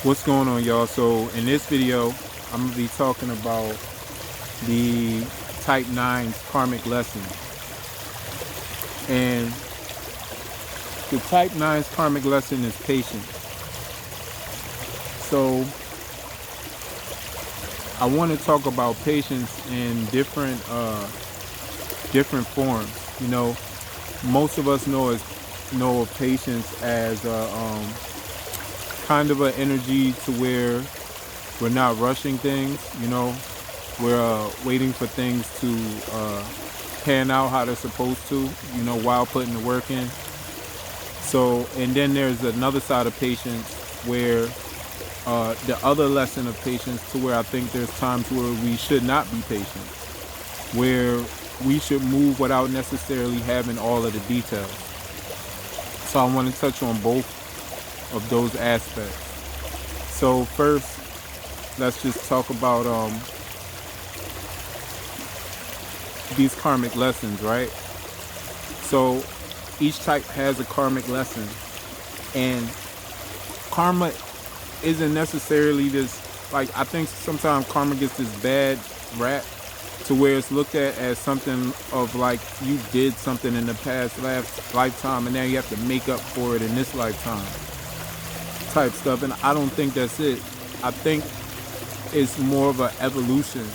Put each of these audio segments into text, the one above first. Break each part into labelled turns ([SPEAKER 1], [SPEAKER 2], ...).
[SPEAKER 1] What's going on, y'all? So in this video I'm gonna be talking about the type 9's karmic lesson. And the type 9's karmic lesson is patience. So I want to talk about patience in different forms. You know, most of us know of patience as kind of an energy to where we're not rushing things. You know, we're waiting for things to pan out how they're supposed to, you know, while putting the work in. So, and then there's another side of patience where the other lesson of patience, to where I think there's times where we should not be patient, where we should move without necessarily having all of the details. So I want to touch on both of those aspects. So first, let's just talk about these karmic lessons, right? So each type has a karmic lesson, and karma isn't necessarily this, like, I think sometimes karma gets this bad rap to where it's looked at as something of like you did something in the past lifetime and now you have to make up for it in this lifetime type stuff. And I don't think that's it. I think it's more of an evolution,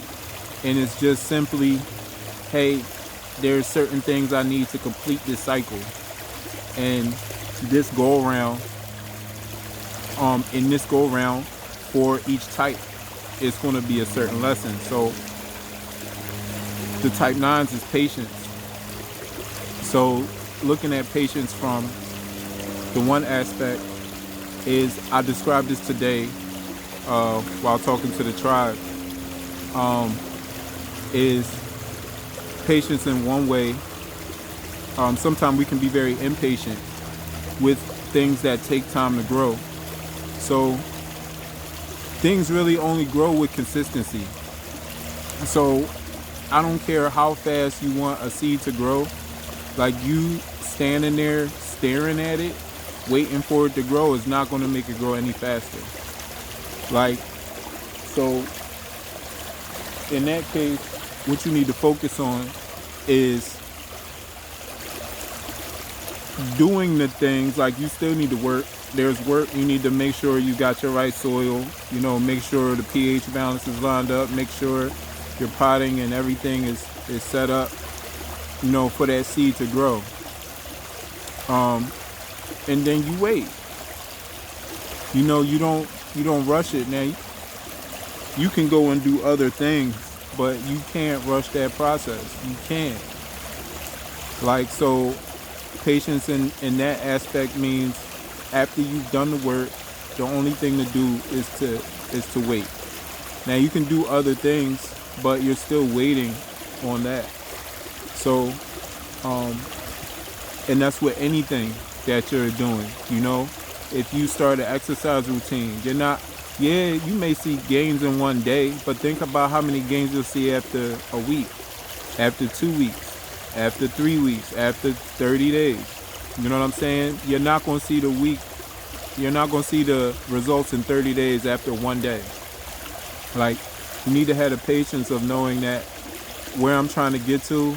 [SPEAKER 1] and it's just simply, hey, there's certain things I need to complete this cycle, and this go around in this go around for each type it's going to be a certain lesson. So the type 9s is patience. So looking at patience from the one aspect is, I described this today while talking to the tribe, is patience in one way. Sometimes we can be very impatient with things that take time to grow. So things really only grow with consistency. So I don't care how fast you want a seed to grow, like you standing there staring at it, waiting for it to grow is not going to make it grow any faster. Like, so in that case, what you need to focus on is doing the things. Like, you still need to work. There's work. You need to make sure you got your right soil, you know, make sure the pH balance is lined up, make sure your potting and everything is set up, you know, for that seed to grow. And then you wait. You know, you don't rush it. Now, you can go and do other things, but you can't rush that process. You can't. Like, so patience in that aspect means after you've done the work, the only thing to do is to wait. Now, you can do other things, but you're still waiting on that. So, and that's with anything that you're doing. You know, if you start an exercise routine, you're not, yeah, you may see gains in one day, but think about how many gains you'll see after a week, after 2 weeks, after 3 weeks, after 30 days. You know what I'm saying? You're not going to see the results in 30 days after one day. Like, you need to have the patience of knowing that where I'm trying to get to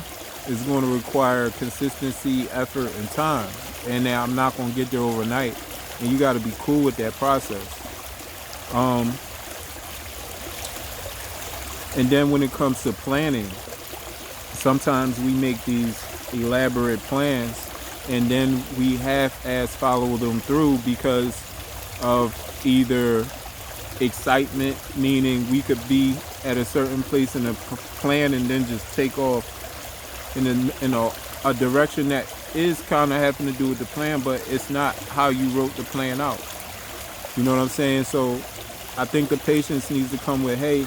[SPEAKER 1] is going to require consistency, effort, and time. And now I'm not going to get there overnight. And you got to be cool with that process. And then when it comes to planning, sometimes we make these elaborate plans and then we half-ass follow them through because of either excitement, meaning we could be at a certain place in a plan and then just take off in a direction that is kind of having to do with the plan, but it's not how you wrote the plan out. You know what I'm saying? So I think the patience needs to come with, hey,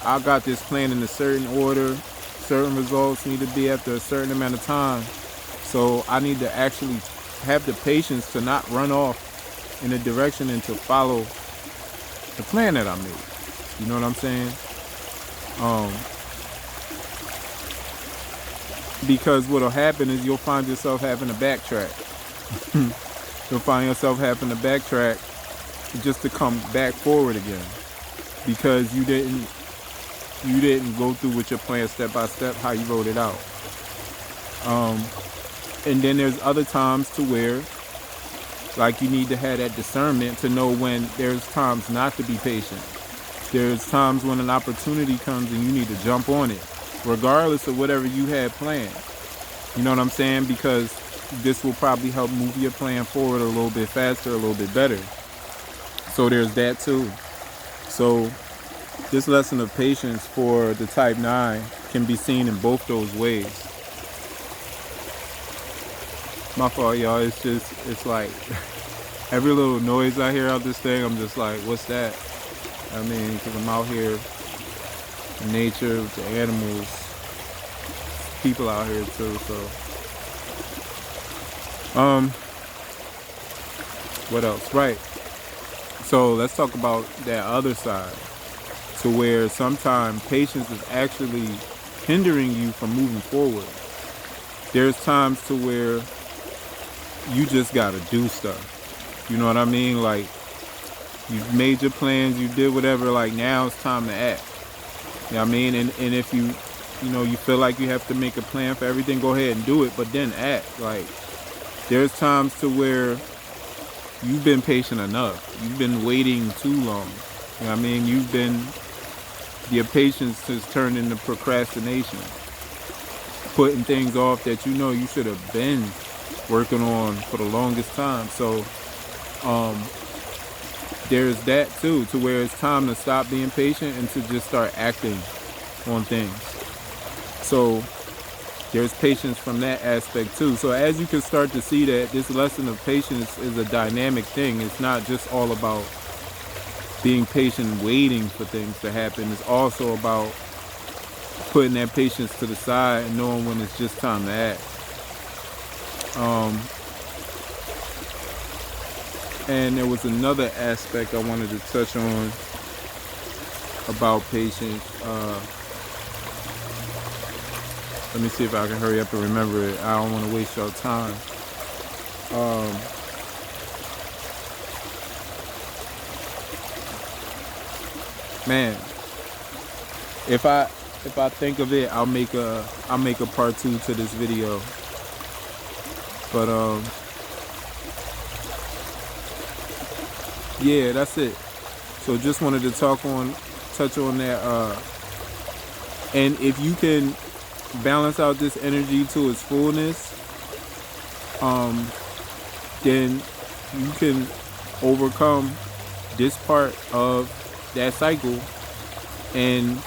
[SPEAKER 1] I got this plan in a certain order, certain results need to be after a certain amount of time. So I need to actually have the patience to not run off in a direction and to follow the plan that I made. You know what I'm saying? Because what'll happen is you'll find yourself having to backtrack. You'll find yourself having to backtrack just to come back forward again, because you didn't go through with your plan step by step how you wrote it out. And then there's other times to where, like, you need to have that discernment to know when there's times not to be patient. There's times when an opportunity comes and you need to jump on it, regardless of whatever you had planned. You know what I'm saying? Because this will probably help move your plan forward a little bit faster, a little bit better. So there's that too. So this lesson of patience for the type 9 can be seen in both those ways. My fault, y'all. It's like every little noise I hear out this thing, I'm just like, what's that? I mean, because I'm out here in nature with the animals, people out here too. So, what else? Right. So let's talk about that other side, to where sometimes patience is actually hindering you from moving forward. There's times to where you just gotta do stuff. You know what I mean? Like, you've made your plans, you did whatever, like, now it's time to act. You know what I mean? And if you feel like you have to make a plan for everything, go ahead and do it, but then act. Like, there's times to where you've been patient enough. You've been waiting too long. You know what I mean? Your patience has turned into procrastination. Putting things off that you know you should have been working on for the longest time. So there's that too, to where it's time to stop being patient and to just start acting on things. So there's patience from that aspect too. So as you can start to see that this lesson of patience is a dynamic thing. It's not just all about being patient, waiting for things to happen. It's also about putting that patience to the side and knowing when it's just time to act. And there was another aspect I wanted to touch on about patience. Let me see if I can hurry up and remember it. I don't want to waste your time. Man, if I think of it, I'll make a part 2 to this video. But yeah, that's it. So just wanted to touch on that. And if you can balance out this energy to its fullness, then you can overcome this part of that cycle and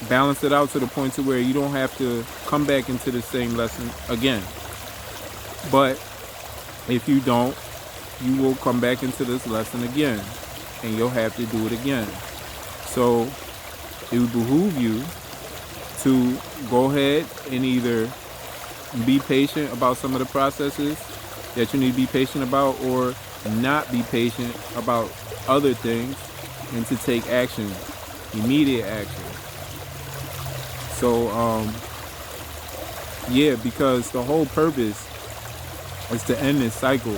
[SPEAKER 1] balance it out to the point to where you don't have to come back into the same lesson again. But if you don't, you will come back into this lesson again and you'll have to do it again. So it would behoove you to go ahead and either be patient about some of the processes that you need to be patient about, or not be patient about other things and to take action, immediate action. So yeah, because the whole purpose is to end this cycle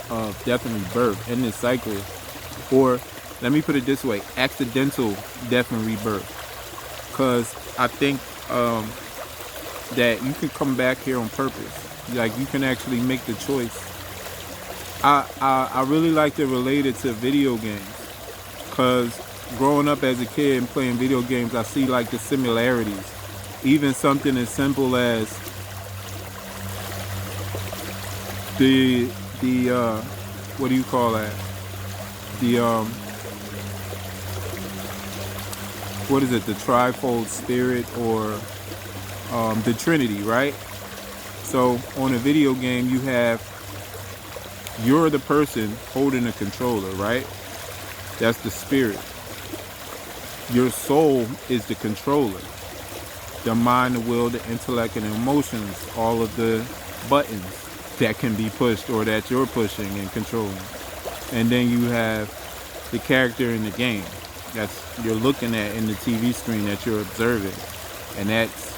[SPEAKER 1] of death and rebirth, end this cycle, or let me put it this way, accidental death and rebirth. Because I think that you can come back here on purpose. Like, you can actually make the choice. I really like to relate it to video games, because growing up as a kid and playing video games, I see like the similarities. Even something as simple as the what do you call that? What is it? The trifold spirit, or the Trinity, right? So on a video game, you're the person holding a controller, right? That's the spirit. Your soul is the controller. The mind, the will, the intellect, and the emotions, all of the buttons that can be pushed or that you're pushing and controlling. And then you have the character in the game that's you're looking at in the TV screen that you're observing, and that's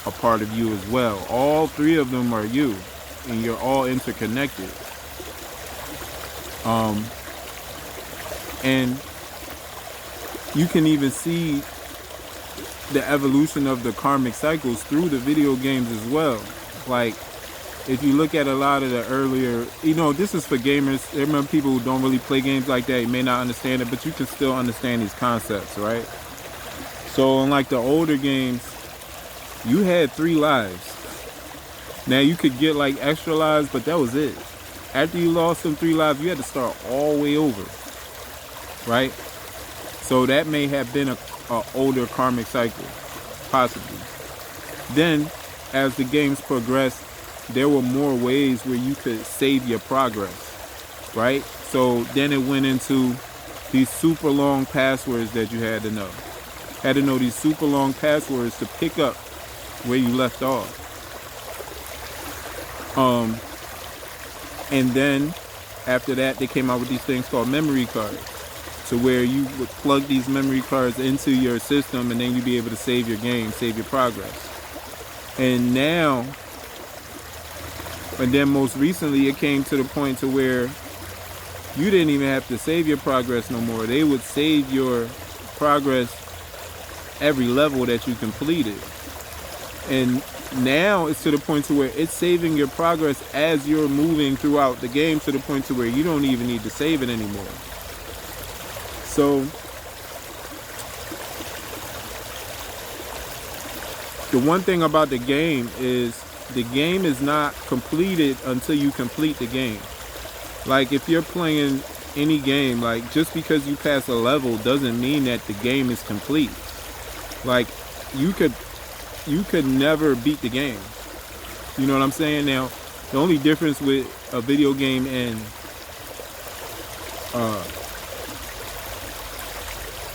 [SPEAKER 1] a part of you as well. All three of them are you, and you're all interconnected. And you can even see the evolution of the karmic cycles through the video games as well. Like, if you look at a lot of the earlier, this is for gamers. I remember people who don't really play games like that, you may not understand it, but you can still understand these concepts, right? So in like the older games, you had 3 lives. Now you could get like extra lives, but that was it. After you lost them 3 lives, you had to start all the way over, right? So that may have been a older karmic cycle, possibly. Then, as the games progressed, there were more ways where you could save your progress, right? So then it went into these super long passwords that you had to know. Had to know these super long passwords to pick up where you left off. And then after that, they came out with these things called memory cards. So where you would plug these memory cards into your system, and then you'd be able to save your game, save your progress. And now, and then most recently, it came to the point to where you didn't even have to save your progress no more. They would save your progress every level that you completed. And now it's to the point to where it's saving your progress as you're moving throughout the game, to the point to where you don't even need to save it anymore. So the one thing about the game is not completed until you complete the game. Like, if you're playing any game, like, just because you pass a level doesn't mean that the game is complete. Like, you could never beat the game. You know what I'm saying? Now, the only difference with a video game and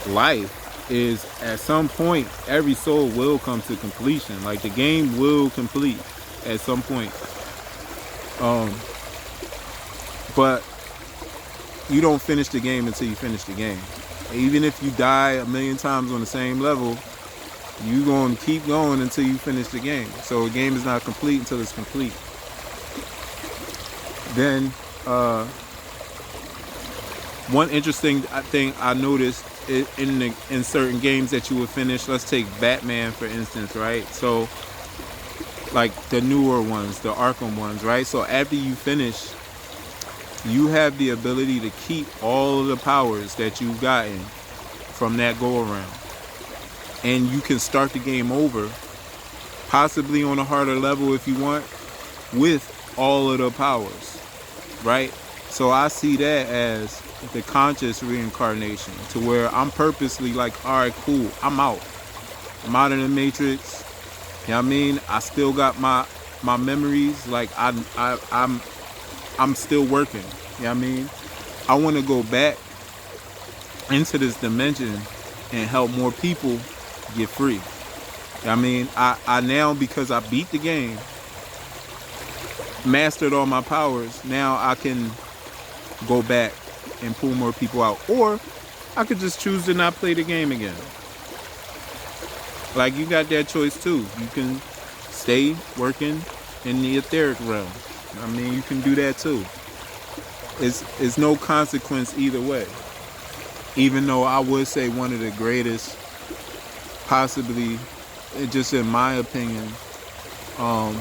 [SPEAKER 1] life is, at some point, every soul will come to completion. Like, the game will complete at some point. But you don't finish the game until you finish the game. Even if you die 1,000,000 times on the same level, you gonna keep going until you finish the game. So a game is not complete until it's complete. Then one interesting thing I noticed in certain games that you would finish, let's take Batman for instance, right? So like the newer ones, the Arkham ones, right? So after you finish, you have the ability to keep all of the powers that you've gotten from that go around. And you can start the game over, possibly on a harder level if you want, with all of the powers, right? So I see that as the conscious reincarnation, to where I'm purposely like, all right, cool, I'm out of the Matrix. You know what I mean? I still got my memories. Like I'm still working. You know what I mean? I want to go back into this dimension and help more people get free. You know what I mean? I now, because I beat the game, mastered all my powers, now I can go back and pull more people out. Or I could just choose to not play the game again. Like, you got that choice too. You can stay working in the etheric realm. I mean, you can do that too. It's no consequence either way. Even though I would say one of the greatest, possibly, just in my opinion,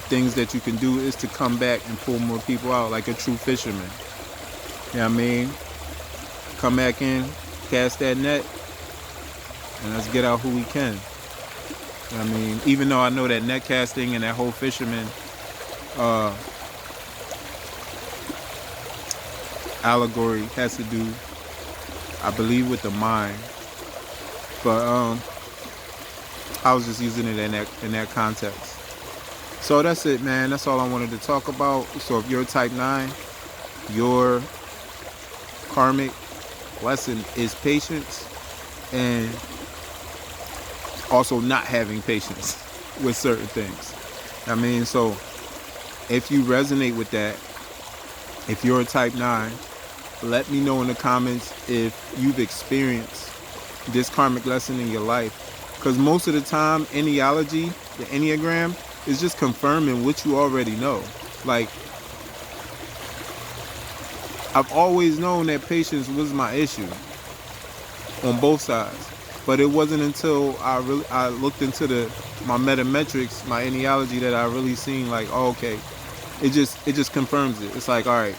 [SPEAKER 1] things that you can do is to come back and pull more people out, like a true fisherman. You know what I mean? Come back in, cast that net, and let's get out who we can. You know what I mean? Even though I know that net casting and that whole fisherman allegory has to do, I believe, with the mind. But I was just using it in that context. So that's it, man. That's all I wanted to talk about. So if you're type 9, your karmic lesson is patience, and also not having patience with certain things. I mean, so if you resonate with that, if you're a type 9, let me know in the comments if you've experienced this karmic lesson in your life. Because most of the time, Enneagram is just confirming what you already know. Like, I've always known that patience was my issue. on both sides. But it wasn't until I looked into my Metametrics, my Enneagram, that I really seen like, oh, okay, it just confirms it. It's like, all right,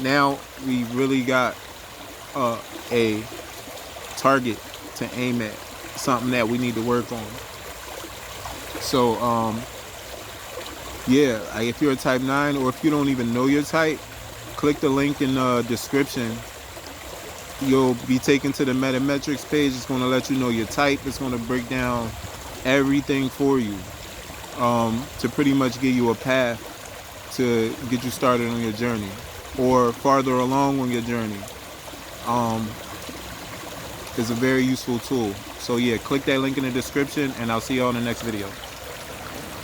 [SPEAKER 1] now we really got a target to aim at, something that we need to work on. So yeah, if you're a type 9, or if you don't even know your type, click the link in the description. You'll be taken to the Metametrics page. It's going to let you know your type. It's going to break down everything for you, to pretty much give you a path to get you started on your journey, or farther along on your journey. It's a very useful tool. So yeah, click that link in the description, and I'll see you all in the next video.